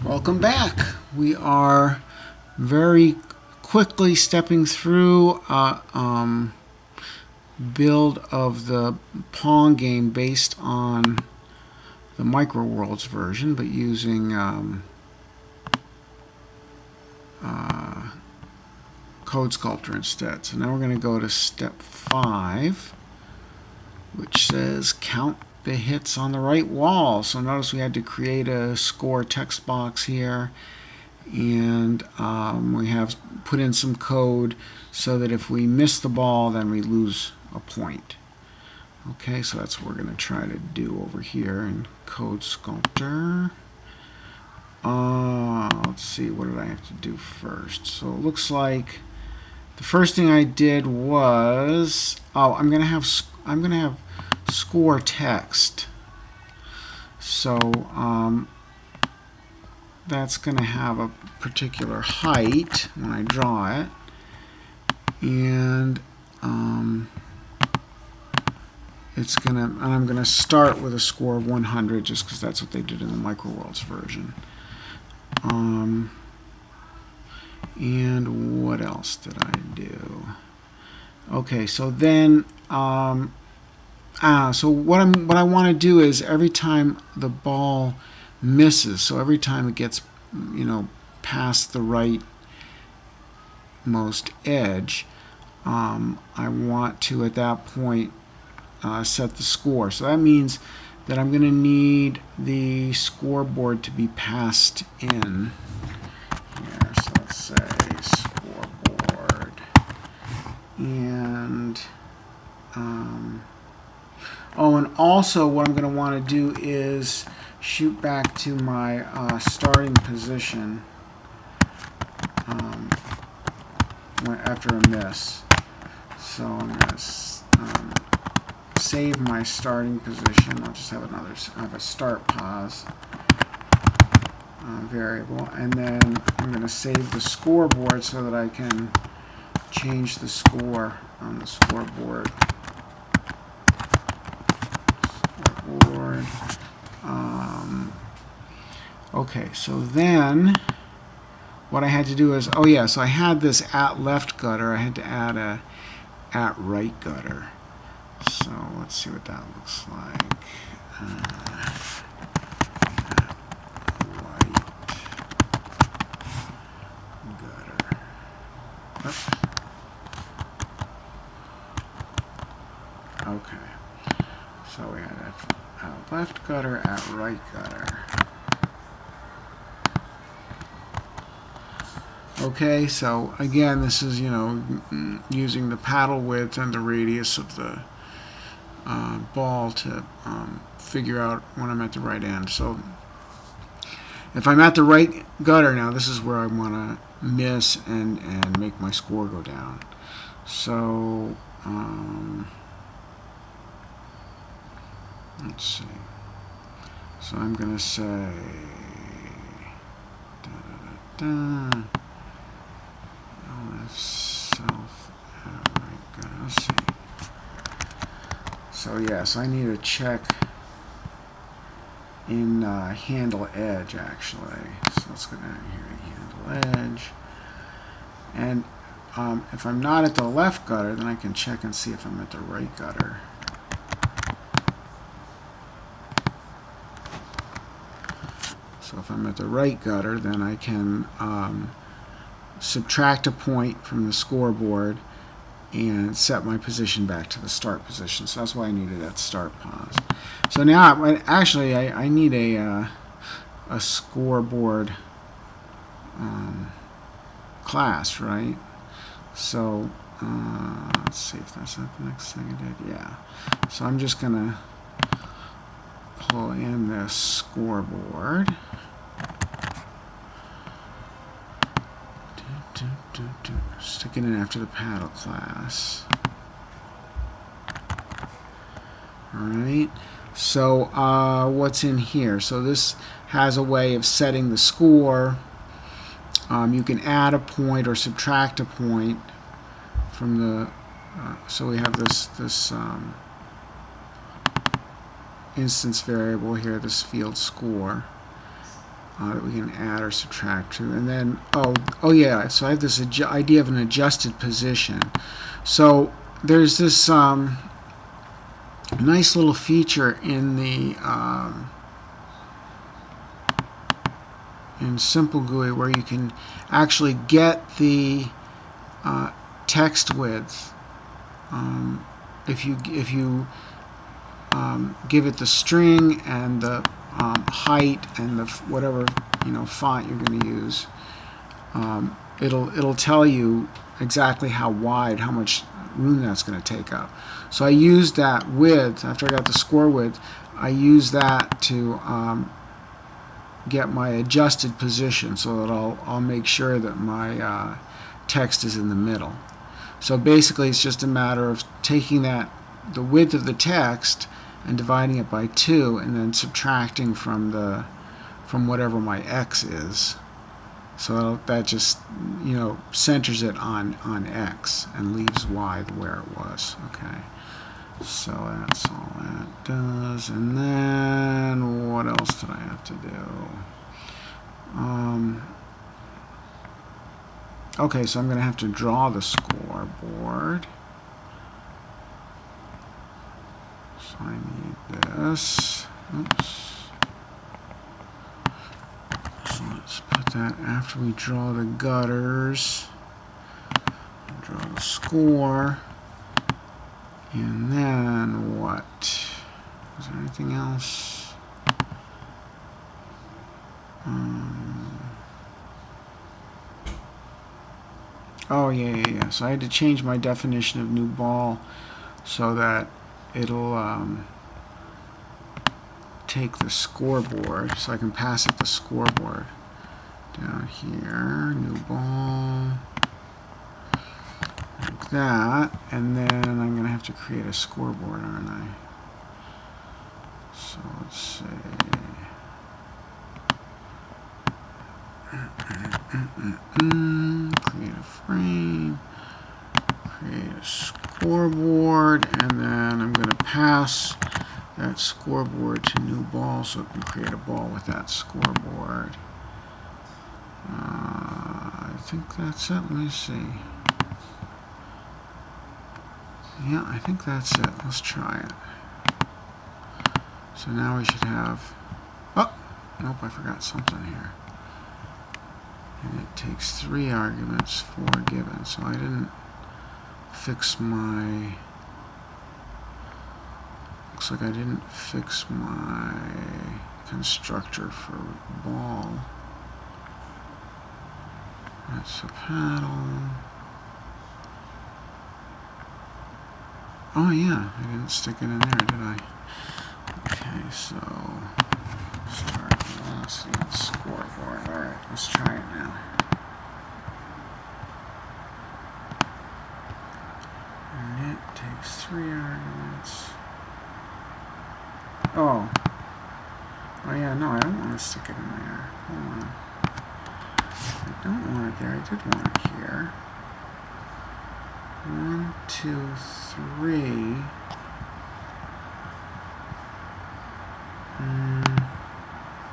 Welcome back. We are very quickly stepping through build of the Pong game based on the Micro Worlds version, but using Code Sculptor instead. So now we're going to go to step 5, which says count the hits on the right wall. So notice we had to create a score text box here, and we have put in some code so that if we miss the ball, then we lose a point. Okay, so that's what we're going to try to do over here in Code Sculptor. Let's see, what did I have to do first? So it looks like the first thing I did was, I'm going to have score text. So that's going to have a particular height when I draw it, and I'm going to start with a score of 100 just because that's what they did in the Micro Worlds version. And what else did I do? Okay, so then so what I want to do is every time the ball misses, so every time it gets past the rightmost edge, I want to at that point set the score. So that means that I'm going to need the scoreboard to be passed in here. So let's say scoreboard, and and also what I'm going to want to do is shoot back to my starting position after a miss. So I'm going to save my starting position. I'll just have a start pause variable, and then I'm going to save the scoreboard so that I can change the score on the scoreboard. Okay, so then what I had to do is, so I had this at left gutter. I had to add a at right gutter. So let's see what that looks like. Right gutter. Oops. Okay. So we had at left gutter, at right gutter. Okay, so again, this is using the paddle width and the radius of the ball to figure out when I'm at the right end. So if I'm at the right gutter now, this is where I want to miss and make my score go down. So let's see. So I'm going to say self at right gutter. Let's see. So yes, I need to check in handle edge actually. So let's go down here to handle edge. And if I'm not at the left gutter, then I can check and see if I'm at the right gutter. So if I'm at the right gutter, then I can subtract a point from the scoreboard and set my position back to the start position. So that's why I needed that start pause. So now, actually, I need a scoreboard class, right? So let's see if that's not the next thing I did. Yeah. So I'm just going to pull in this scoreboard. Stick it in after the paddle class. Alright, so what's in here? So this has a way of setting the score. You can add a point or subtract a point from the so we have this instance variable here, this field score, that we can add or subtract to. And then, oh yeah, so I have this idea of an adjusted position. So there's this nice little feature in the in Simple GUI where you can actually get the text width if you give it the string and the height and the whatever font you're going to use. It'll tell you exactly how much room that's going to take up. So I used that width after I got the score width. I used that to get my adjusted position so that I'll make sure that my text is in the middle. So basically, it's just a matter of taking the width of the text and dividing it by 2, and then subtracting from whatever my x is. So that just centers it on x and leaves y where it was. Okay. So that's all that does. And then what else did I have to do? Okay, so I'm going to have to draw the scoreboard. So I need this. Oops. So let's put that after we draw the gutters. Draw the score. And then what? Is there anything else? Oh, yeah. So I had to change my definition of new ball so that it'll take the scoreboard, so I can pass it the scoreboard. Down here, new ball, like that, and then I'm going to have to create a scoreboard, aren't I? So let's see. Create a frame, create a scoreboard, and then I'm going to pass that scoreboard to new ball so it can create a ball with that scoreboard. I think that's it. Let me see. Yeah, I think that's it. Let's try it. So now we should have... Oh! Nope, I forgot something here. And it takes 3 arguments, 4 given. So I didn't fix my... Looks like I didn't fix my constructor for ball. That's a paddle. Oh yeah, I didn't stick it in there, did I? Okay, so start velocity and scoreboard. Alright, let's try it now. And it takes 3 arguments. Oh yeah, no, I don't want to stick it in there. Hold on. I don't want it there. I did want it here. 1, 2, 3.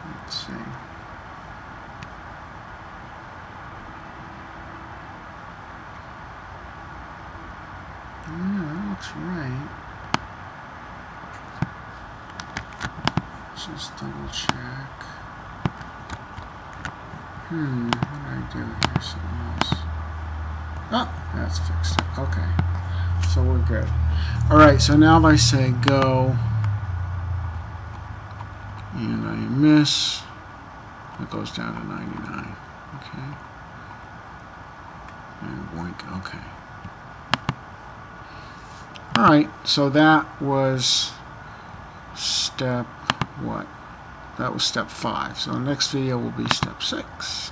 Let's see. Oh yeah, that looks right. Just double check. What did I do here? Something else. Oh, that's fixed it. Okay. So we're good. Alright, so now if I say go and I miss, it goes down to 99. Okay. And boink. Okay. Alright, so that was step what? That was step 5. So the next video will be step 6.